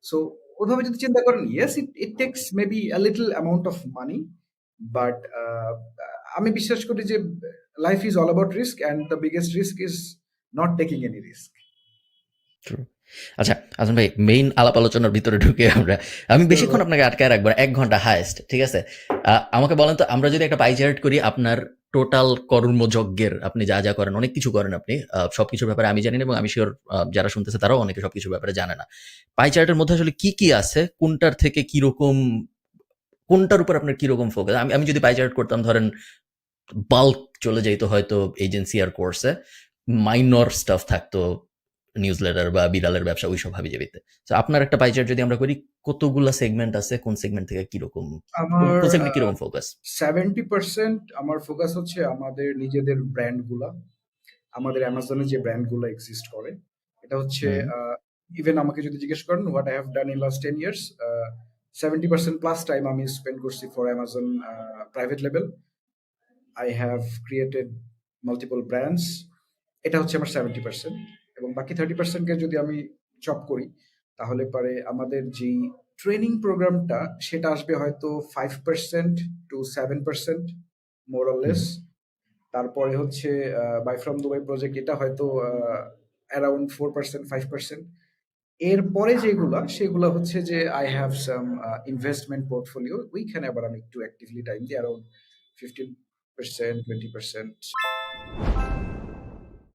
So ওইভাবে যদি চিন্তা করেন, yes, it tax maybe a little amount of money, but আমি বিশ্বাস করি যে life is all about risk, and the biggest risk is not taking any risk. True. আচ্ছা, আজম ভাই, মেইন আলাপ আলোচনার ভিতরে ঢুকে আমি বেশিক্ষণ আপনাকে আটকায় রাখবো না, ১ ঘন্টা হায়েস্ট, ঠিক আছে? আমাকে বলেন তো, আমরা যদি একটা পাই চার্ট করি আপনার টোটাল কর্মযজ্ঞের, আপনি যা যা করেন, অনেক কিছু করেন আপনি, সবকিছুর ব্যাপারে আমি জানি না, এবং আমি শিওর যারা শুনতেছে তারাও অনেকে সবকিছুর ব্যাপারে জানে না। পাই চার্টের মধ্যে আসলে কি কি আছে, কোনটার থেকে কিরকম, কোনটার উপর আপনার কিরকম ফোকাস? আমি যদি পাই চার্ট করতাম, ধরেন বাল্ক চলে যাইতো হয়তো এজেন্সি আর কোর্সে, মাইনর স্টাফ থাকতো নিউজলেটার বা বিড়ালের ব্যবসা, ওইসব হাবিজাবিতে। তো আপনার একটা পাই চার্ট যদি আমরা করি, কতগুলা সেগমেন্ট আছে, কোন সেগমেন্ট থেকে কিরকম, আমার কোন সেগমেন্ট কিরকম ফোকাস? 70% আমার ফোকাস হচ্ছে আমাদের নিজেদের ব্র্যান্ড গুলা, আমাদের অ্যামাজনে যে ব্র্যান্ড গুলো এক্সিস্ট করে। এটা হচ্ছে হুম, ইভেন আমাকে যদি জিজ্ঞেস করেন what I have done in last 10 years, 70% plus time আমি স্পেন্ড করছি for Amazon private level. I have created multiple brands. এটা হচ্ছে আমার 70%। এবং বাকি 30%কে যদি আমি চপ করি, তাহলে পারে আমাদের যেই ট্রেনিং প্রোগ্রামটা, সেটা আসবে হয়তো 5% to 7%, more or hmm, less. তারপরে হচ্ছে বাই ফ্রম দুবাই প্রজেক্ট, এটা হয়তো অ্যারাউন্ড 4%, 5%। এরপরে যেগুলা, সেগুলা হচ্ছে যে I have some investment portfolio, ওইখানে আবার আমি একটু অ্যাক্টিভলি টাইম দিই, অ্যারাউন্ড 15%, 20%।